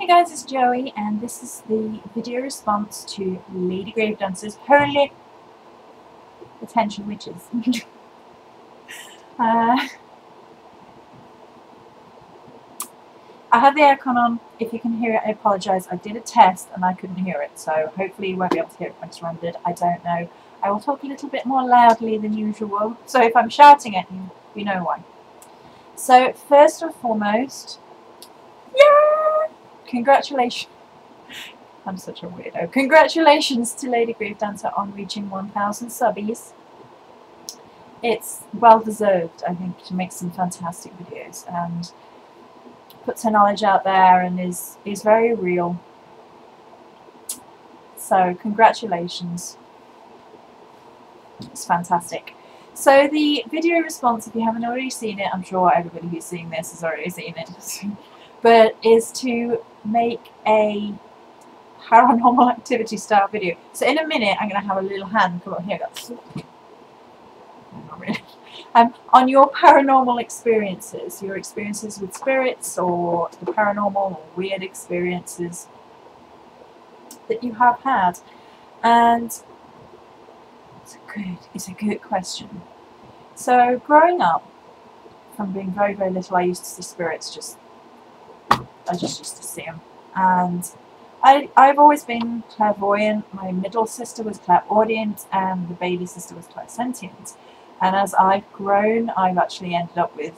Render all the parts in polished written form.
Hey guys, it's Joey, and this is the video response to Ladygravedancer's Holy Attention Witches. I have the aircon on. If you can hear it, I apologise. I did a test and I couldn't hear it, so hopefully you won't be able to hear it when it's rendered. I don't know. I will talk a little bit more loudly than usual, so if I'm shouting at you, you know why. So, first and foremost, yeah! Congratulations. I'm such a weirdo. Congratulations to Ladygravedancer on reaching 1,000 subbies. It's well deserved, I think. She makes some fantastic videos and puts her knowledge out there and is very real. So congratulations. It's fantastic. So the video response, if you haven't already seen it, I'm sure everybody who's seeing this has already seen it, but is to make a paranormal activity style video. So in a minute I'm going to have a little hand come up here. Not really. On your paranormal experiences, your experiences with spirits or the paranormal or weird experiences that you have had. And it's a good question. So growing up, from being very, very little, I used to see spirits. I just used to see them. And I've always been clairvoyant. My middle sister was clairaudient and the baby sister was clairsentient. And as I've grown, I've actually ended up with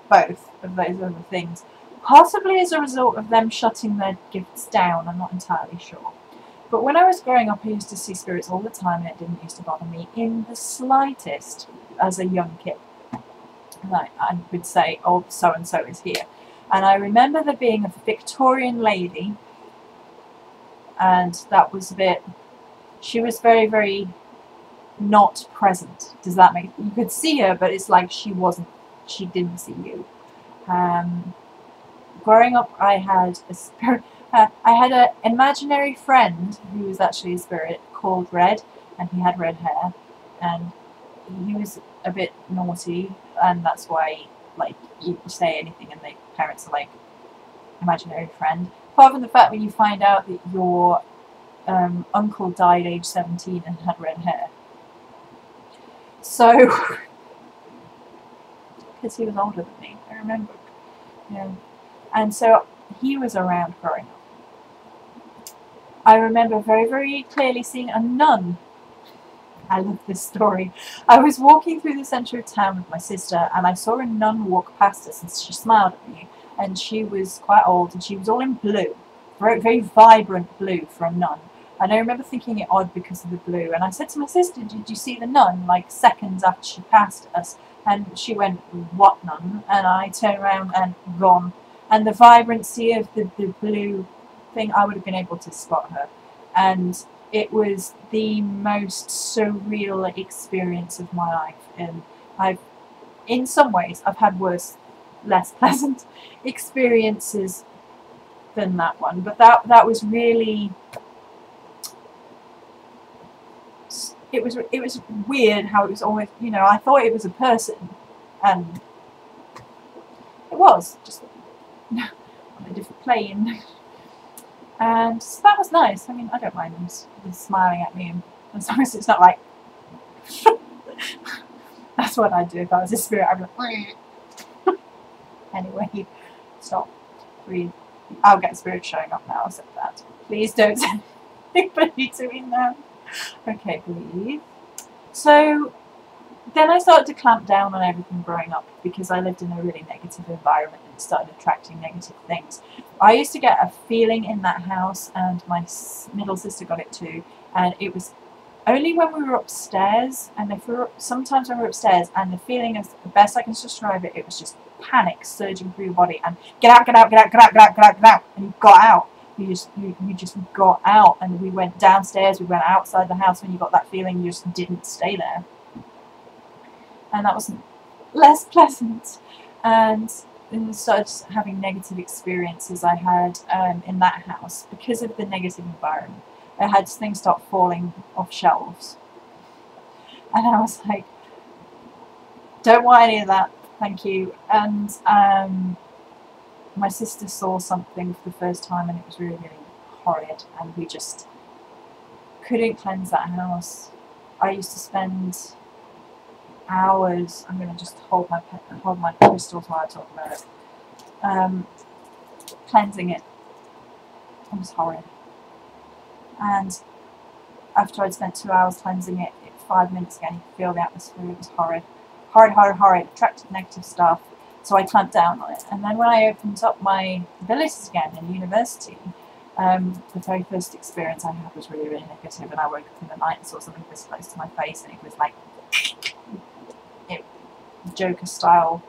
both of those other things. Possibly as a result of them shutting their gifts down, I'm not entirely sure. But when I was growing up, I used to see spirits all the time and it didn't used to bother me in the slightest as a young kid. Like I would say, oh, so-and-so is here. And I remember there being a Victorian lady, and that was a bit, she was very, very not present. Does that make, you could see her, but it's like she didn't see you. Growing up, I had a spirit, I had an imaginary friend who was actually a spirit called Red, and he had red hair, and he was a bit naughty, and that's why, like, you say anything and the parents are like, imaginary friend. Apart from the fact when you find out that your uncle died age 17 and had red hair. So, because he was older than me, I remember. Yeah. And so he was around growing up. I remember very, very clearly seeing a nun. I love this story. I was walking through the centre of town with my sister and I saw a nun walk past us and she smiled at me. And she was quite old and she was all in blue. Very, very vibrant blue for a nun. And I remember thinking it odd because of the blue. And I said to my sister, did you see the nun? Like seconds after she passed us. And she went, what nun? And I turned around and gone. And the vibrancy of the blue thing, I would have been able to spot her. And it was the most surreal experience of my life. And in some ways, I've had worse, less pleasant experiences than that one. But that was really, it was weird how it was always, you know, I thought it was a person, and it was just on a different plane. And so that was nice. I mean, I don't mind them smiling at me, and as long as it's not like that's what I'd do if I was a spirit. I'd be like anyway, stop, breathe. I'll get spirit showing up now. I said that. Please don't send anybody to me now. Okay, breathe. So then I started to clamp down on everything growing up because I lived in a really negative environment and started attracting negative things. I used to get a feeling in that house, and my middle sister got it too, and it was only when we were upstairs, and sometimes when we were upstairs, and the feeling is the best I can describe it, it was just panic surging through your body, and get out, get out, get out, get out, get out, get out, get out, and you got out. You just got out, and we went downstairs, we went outside the house. When you got that feeling, you just didn't stay there. And that was less pleasant. And then started having negative experiences I had in that house because of the negative environment. I had things start falling off shelves. And I was like, don't want any of that, thank you. And my sister saw something for the first time and it was really, really horrid, and we just couldn't cleanse that house. I used to spend hours. I'm going to just hold my crystals while I talk about it. Cleansing it. It was horrid. And after I'd spent 2 hours cleansing it, 5 minutes again, you could feel the atmosphere. It was horrid. Horrid, horrid, horrid. Attracted negative stuff. So I clamped down on it. And then when I opened up my abilities again in university, the very first experience I had was really, really negative. And I woke up in the night and saw something this close to my face, and it was like Joker style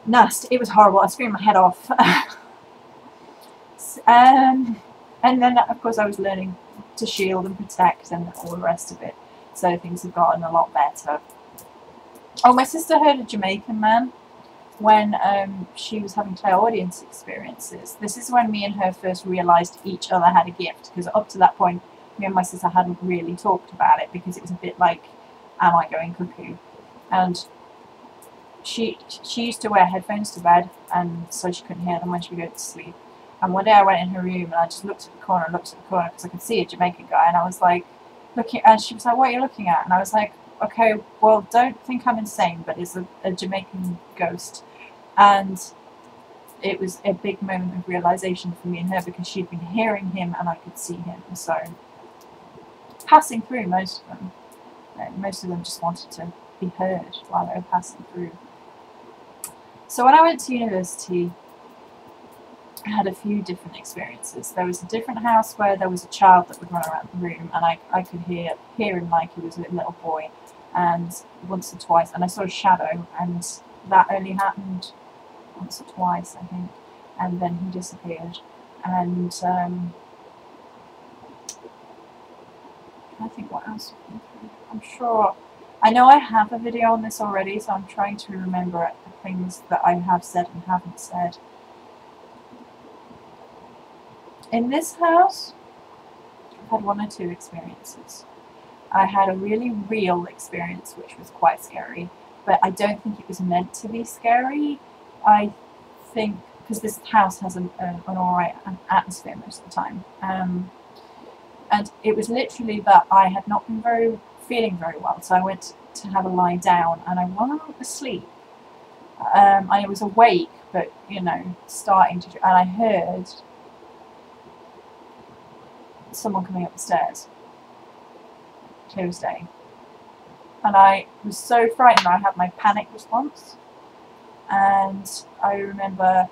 nasty. It was horrible. I screamed my head off. And then of course I was learning to shield and protect and all the rest of it, so things have gotten a lot better. Oh, my sister heard a Jamaican man when she was having clairaudience experiences. This is when me and her first realised each other had a gift, because up to that point me and my sister hadn't really talked about it, because it was a bit like, am I going cuckoo? And she used to wear headphones to bed, and so she couldn't hear them when she would go to sleep. And one day I went in her room and I just looked at the corner because I could see a Jamaican guy, and I was like, looking, and she was like, what are you looking at? And I was like, okay, well, don't think I'm insane, but it's a Jamaican ghost. And it was a big moment of realisation for me and her, because she'd been hearing him and I could see him. So, passing through, most of them just wanted to be heard while they were passing through. So when I went to university, I had a few different experiences. There was a different house where there was a child that would run around the room, and I could hear him like he was a little boy, and once or twice, and I saw a shadow, and that only happened once or twice, I think, and then he disappeared. And I think what else? I'm sure. I know I have a video on this already, so I'm trying to remember the things that I have said and haven't said. In this house, I've had 1 or 2 experiences. I had a really real experience, which was quite scary, but I don't think it was meant to be scary. I think, because this house has an alright atmosphere most of the time, and it was literally that I had not been feeling very well, so I went to have a lie down, and I wasn't asleep. I was awake, but, you know, starting to, and I heard someone coming up the stairs, clear as day, and I was so frightened. I had my panic response, and I remember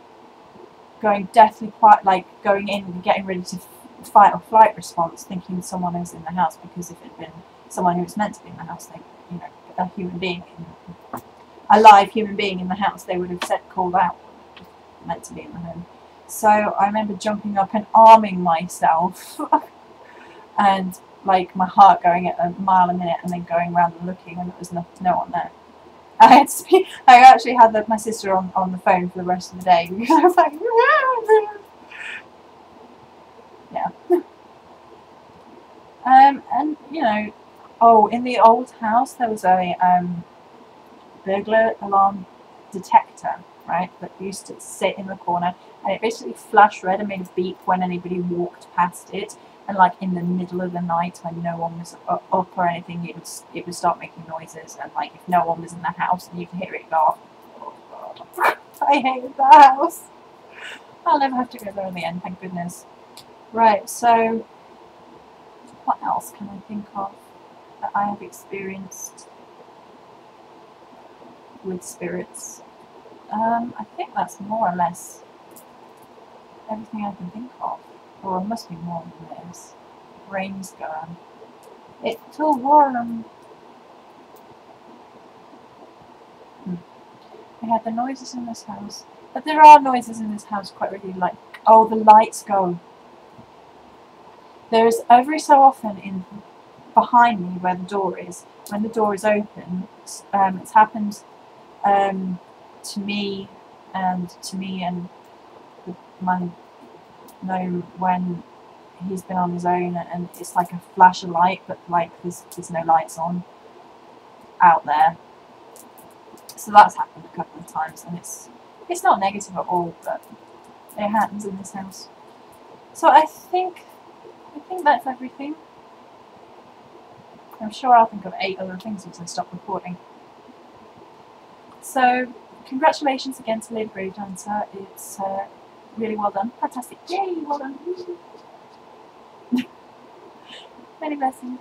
going deathly quiet, like going in and getting ready to fight or flight response, thinking someone was in the house, because if it had been someone who was meant to be in the house, they, you know, a human being, a live human being in the house, they would have called out, meant to be in the home. So I remember jumping up and arming myself and like my heart going at a mile a minute, and then going around and looking, and there was no one there. I actually had my sister on the phone for the rest of the day, because I was like, yeah. And you know, oh, in the old house there was a burglar alarm detector, right, that used to sit in the corner, and it basically flashed red and made a beep when anybody walked past it, and like in the middle of the night when no one was up or anything, it would start making noises, and like if no one was in the house and you could hear it go off. Oh god, I hated that house. I'll never have to go there in the end, thank goodness. Right, so what else can I think of that I have experienced with spirits? I think that's more or less everything I can think of. Or it must be more than this. Rain's gone. It's too warm. We had the noises in this house. But there are noises in this house quite really, like, oh, the lights go. There is every so often behind me where the door is, when the door is open, it's happened to me and my gnome when he's been on his own, and it's like a flash of light, but like there's no lights on out there. So that's happened a couple of times, and it's It's not negative at all, but it happens in this house. So I think that's everything. I'm sure I'll think of 8 other things once I stop recording. So, congratulations again to Ladygravedancer. It's really well done. Fantastic. Yay, well done. Many blessings.